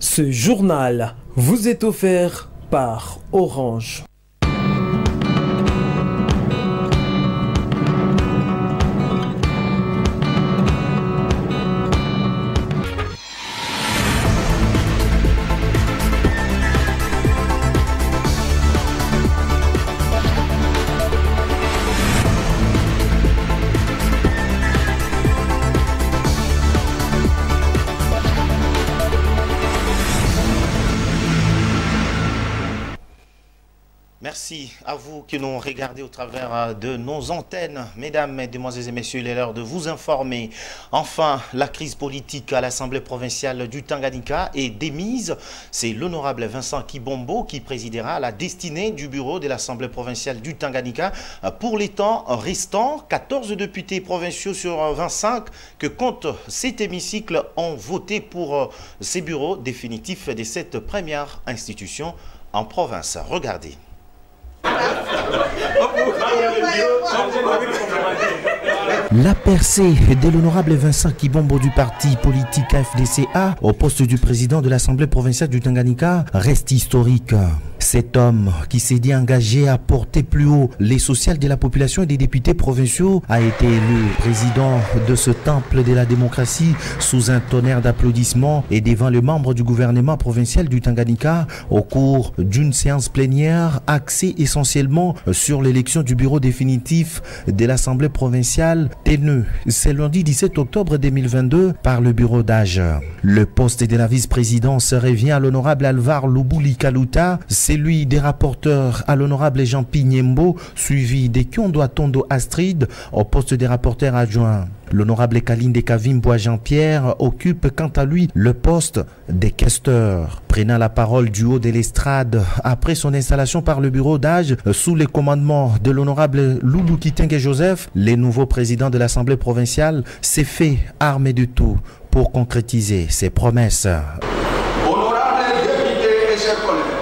Ce journal vous est offert par Orange. Merci à vous qui nous regardez au travers de nos antennes. Mesdames, mesdemoiselles et messieurs, il est l'heure de vous informer. Enfin, la crise politique à l'Assemblée provinciale du Tanganyika est démise. C'est l'honorable Vincent Kibombo qui présidera la destinée du bureau de l'Assemblée provinciale du Tanganyika pour les temps restants. 14 députés provinciaux sur 25 que compte cet hémicycle ont voté pour ces bureaux définitifs de cette première institution en province. Regardez. La percée de l'honorable Vincent Kibombo du parti politique FDCA au poste du président de l'Assemblée provinciale du Tanganyika reste historique. Cet homme qui s'est dit engagé à porter plus haut les sociales de la population et des députés provinciaux a été élu président de ce temple de la démocratie sous un tonnerre d'applaudissements et devant les membres du gouvernement provincial du Tanganyika au cours d'une séance plénière axée essentiellement sur l'élection du bureau définitif de l'Assemblée provinciale tenue ce lundi 17 octobre 2022 par le bureau d'âge. Le poste de la vice-présidence revient à l'honorable Alvar Lubuli Kaluta, celui des rapporteurs à l'honorable Jean Pignемbo, suivi de Kiondo Atondo Astrid au poste des rapporteurs adjoints. L'honorable Kalinde Kavimboa Jean-Pierre occupe quant à lui le poste des questeurs. Prenant la parole du haut de l'estrade après son installation par le bureau d'âge sous le commandement de l'honorable Loulou Kitenge Joseph, le nouveau président de l'Assemblée provinciale s'est fait armer de tout pour concrétiser ses promesses. Honorables députés et chers collègues,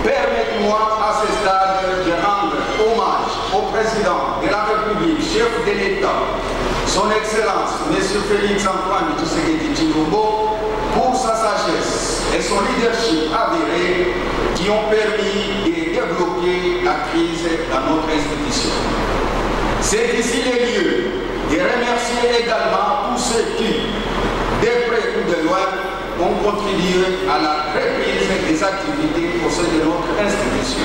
permettez-moi à ce stade de rendre hommage au président de la République, chef de l'État, son Excellence, M. Félix Antoine Tshisekedi Tshilombo, pour sa sagesse et son leadership avéré qui ont permis de débloquer la crise dans notre institution. C'est ici le lieu de remercier également tous ceux qui, de près ou de loin, ont contribué à la reprise des activités au sein de notre institution.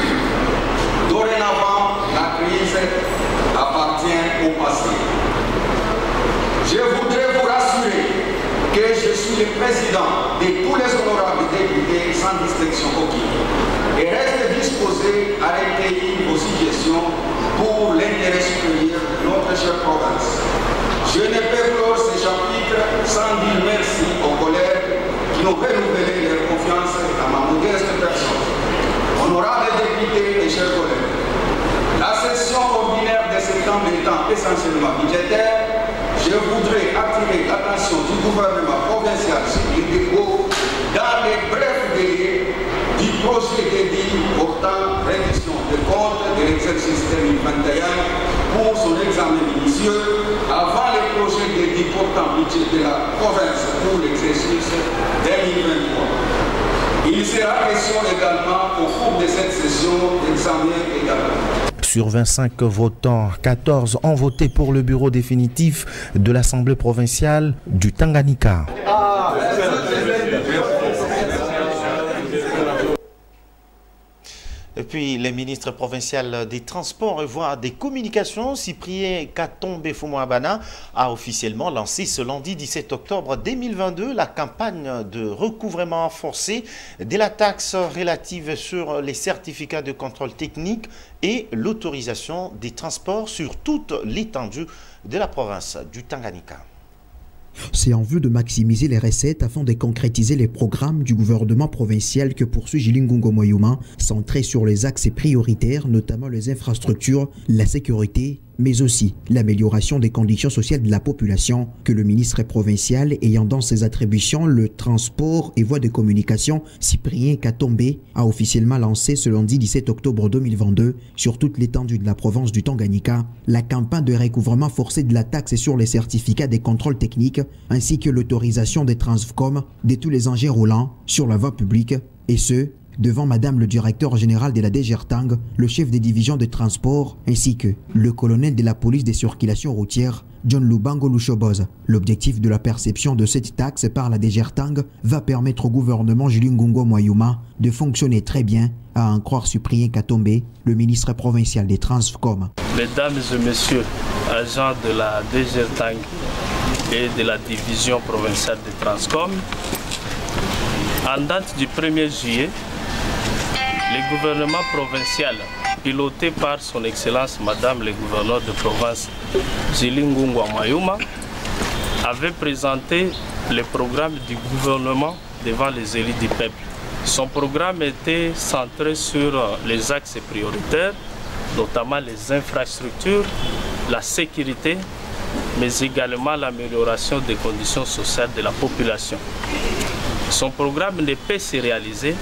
Dorénavant, la crise appartient au passé. Je voudrais vous rassurer que je suis le président de tous les honorables députés sans distinction aucune et reste disposé à recueillir vos suggestions pour l'intérêt supérieur de notre chère province. Je ne peux clore ce chapitre sans dire merci aux collègues qui ont renouvelé leur confiance dans ma modeste personne. Honorables députés et chers collègues, la session ordinaire de septembre étant essentiellement budgétaire, je voudrais attirer l'attention du gouvernement provincial sur les dépôts dans les brefs délais du projet de dit portant révision des comptes de l'exercice 2021 pour son examen minutieux avant le projet de dit portant budget de la province pour l'exercice 2023. Il sera question également au cours de cette session d'examen également. Sur 25 votants, 14 ont voté pour le bureau définitif de l'Assemblée provinciale du Tanganyika. Et puis, le ministre provincial des Transports et Voies des Communications, Cyprien Katombe Fumouabana, a officiellement lancé ce lundi 17 octobre 2022 la campagne de recouvrement forcé de la taxe relative sur les certificats de contrôle technique et l'autorisation des transports sur toute l'étendue de la province du Tanganyika. C'est en vue de maximiser les recettes afin de concrétiser les programmes du gouvernement provincial que poursuit Jilingungo Moyuma, centré sur les axes prioritaires, notamment les infrastructures, la sécurité, mais aussi l'amélioration des conditions sociales de la population que le ministre provincial ayant dans ses attributions le transport et voies de communication, Cyprien Katombe, a officiellement lancé ce lundi 17 octobre 2022 sur toute l'étendue de la province du Tanganyika la campagne de recouvrement forcé de la taxe sur les certificats des contrôles techniques ainsi que l'autorisation des Transfcom de tous les engins roulants sur la voie publique, et ce, devant Madame le directeur général de la DGRTANG, le chef des divisions de transport, ainsi que le colonel de la police des circulations routières, John Lubango Lushoboz. L'objectif de la perception de cette taxe par la DGRTANG va permettre au gouvernement Julien Ngungo Moyouma de fonctionner très bien, à en croire Cyprien Katombe, le ministre provincial des Transfcom. Mesdames et messieurs, agents de la DGRTANG et de la division provinciale des Transcom, en date du 1er juillet, le gouvernement provincial, piloté par son Excellence Madame le gouverneur de province Julien Ngungo Moyouma, avait présenté le programme du gouvernement devant les élus du peuple. Son programme était centré sur les axes prioritaires, notamment les infrastructures, la sécurité, mais également l'amélioration des conditions sociales de la population. Son programme ne peut se réaliser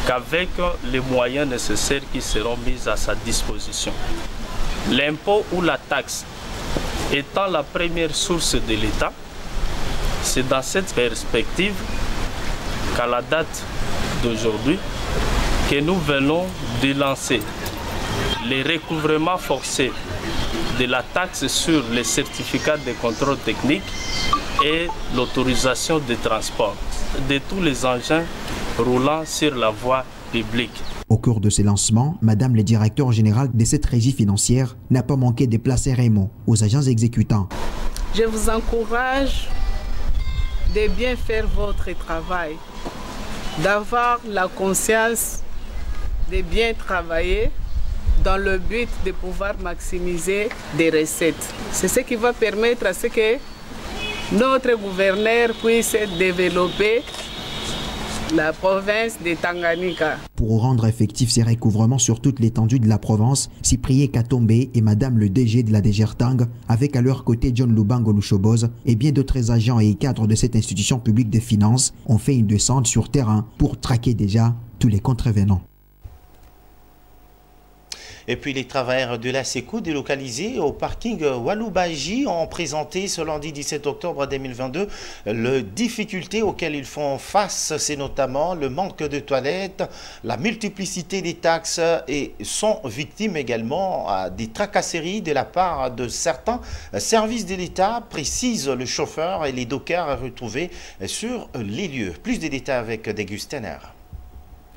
qu'avec les moyens nécessaires qui seront mis à sa disposition. L'impôt ou la taxe étant la première source de l'État, c'est dans cette perspective qu'à la date d'aujourd'hui, que nous venons de lancer les recouvrements forcés de la taxe sur les certificats de contrôle technique et l'autorisation de transport de tous les engins roulant sur la voie publique. Au cours de ces lancements, Madame le directeur général de cette régie financière n'a pas manqué de placer un mot aux agents exécutants. Je vous encourage de bien faire votre travail, d'avoir la conscience de bien travailler dans le but de pouvoir maximiser des recettes. C'est ce qui va permettre à ce que notre gouverneur puisse développer la province de Tanganyika. Pour rendre effectifs ces recouvrements sur toute l'étendue de la province, Cyprien Katombe et Madame le DG de la DGRTANG, avec à leur côté John Lubango Lushoboz et bien d'autres agents et cadres de cette institution publique des finances, ont fait une descente sur terrain pour traquer déjà tous les contrevenants. Et puis les travailleurs de la SECO délocalisés au parking Walubaji ont présenté ce lundi 17 octobre 2022 les difficultés auxquelles ils font face. C'est notamment le manque de toilettes, la multiplicité des taxes et sont victimes également des tracasseries de la part de certains services de l'État, précise le chauffeur et les dockers retrouvés sur les lieux. Plus de détails avec Dégusténer.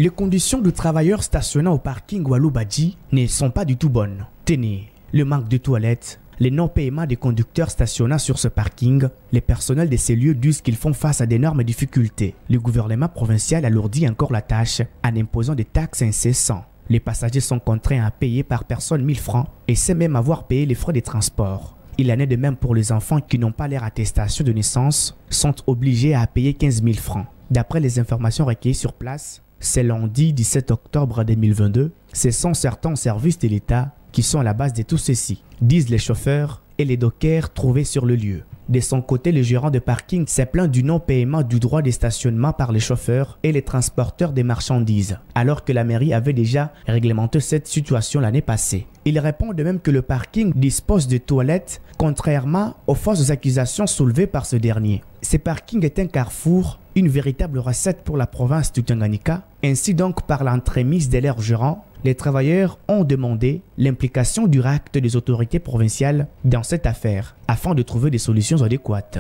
Les conditions de travailleurs stationnant au parking Walubaji ne sont pas du tout bonnes. Tenez, le manque de toilettes, les non-paiements des conducteurs stationnant sur ce parking, les personnels de ces lieux disent qu'ils font face à d'énormes difficultés. Le gouvernement provincial alourdit encore la tâche en imposant des taxes incessantes. Les passagers sont contraints à payer par personne 1000 francs et sans même avoir payé les frais de transport. Il en est de même pour les enfants qui n'ont pas leur attestation de naissance, sont obligés à payer 15 000 francs. D'après les informations recueillies sur place, c'est lundi 17 octobre 2022, ce sont certains services de l'État qui sont à la base de tout ceci, disent les chauffeurs et les dockers trouvés sur le lieu. De son côté, le gérant de parking s'est plaint du non-paiement du droit de stationnement par les chauffeurs et les transporteurs des marchandises, alors que la mairie avait déjà réglementé cette situation l'année passée. Il répond de même que le parking dispose de toilettes, contrairement aux fausses accusations soulevées par ce dernier. Ce parking est un carrefour, une véritable recette pour la province du Tanganyika. Ainsi donc, par l'entremise de leurs gérants, les travailleurs ont demandé l'implication directe des autorités provinciales dans cette affaire, afin de trouver des solutions adéquates.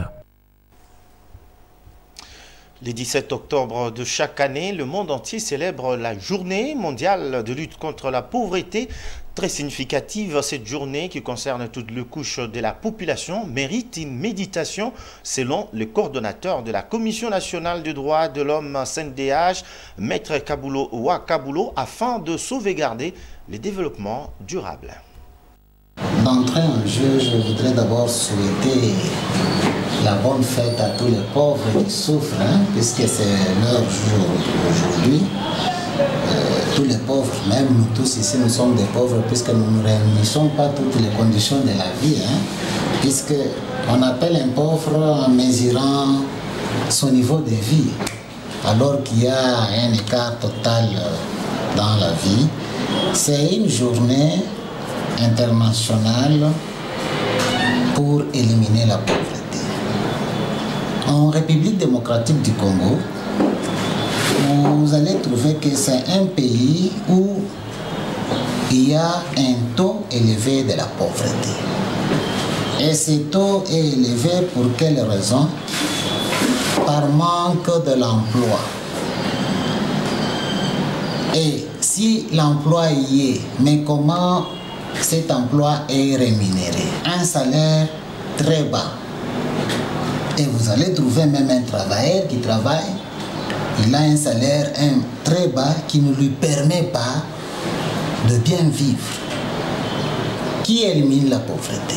Le 17 octobre de chaque année, le monde entier célèbre la journée mondiale de lutte contre la pauvreté. Très significative, cette journée qui concerne toutes les couches de la population mérite une méditation selon le coordonnateur de la Commission nationale des droits de l'homme CNDH, Maître Kabulo Wakabulo, afin de sauvegarder le développement durable. D'entrée en jeu, je voudrais d'abord souhaiter la bonne fête à tous les pauvres qui souffrent, puisque c'est leur jour aujourd'hui. tous les pauvres, même nous tous ici, nous sommes des pauvres puisque nous ne réunissons pas toutes les conditions de la vie, puisque on appelle un pauvre en mesurant son niveau de vie, alors qu'il y a un écart total dans la vie. C'est une journée internationale pour éliminer la pauvreté. En République démocratique du Congo, vous allez trouver que c'est un pays où il y a un taux élevé de la pauvreté. Et ce taux est élevé pour quelle raison? Par manque de l'emploi. Et si l'emploi y est, mais comment cet emploi est rémunéré? Un salaire très bas. Et vous allez trouver même un travailleur qui travaille, il a un salaire très bas qui ne lui permet pas de bien vivre. Qui élimine la pauvreté?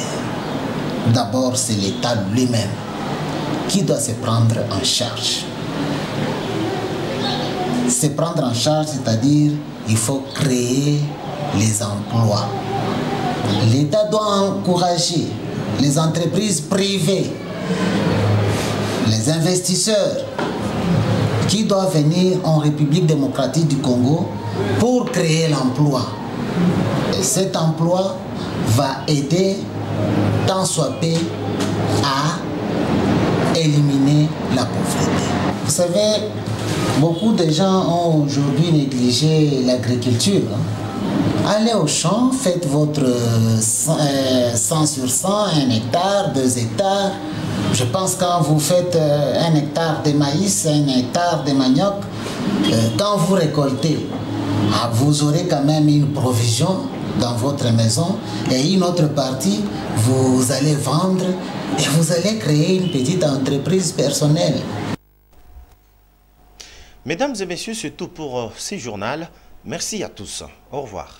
D'abord, c'est l'État lui-même qui doit se prendre en charge. Se prendre en charge, c'est-à-dire il faut créer les emplois. L'État doit encourager les entreprises privées, les investisseurs qui doivent venir en République démocratique du Congo pour créer l'emploi. Et cet emploi va aider tant soit peu à éliminer la pauvreté. Vous savez, beaucoup de gens ont aujourd'hui négligé l'agriculture. Allez au champ, faites votre 100 sur 100, 1 hectare, 2 hectares. Je pense que quand vous faites 1 hectare de maïs, 1 hectare de manioc, quand vous récoltez, vous aurez quand même une provision dans votre maison et une autre partie, vous allez vendre et vous allez créer une petite entreprise personnelle. Mesdames et messieurs, c'est tout pour ce journal. Merci à tous. Au revoir.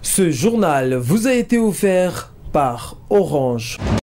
Ce journal vous a été offert par Orange.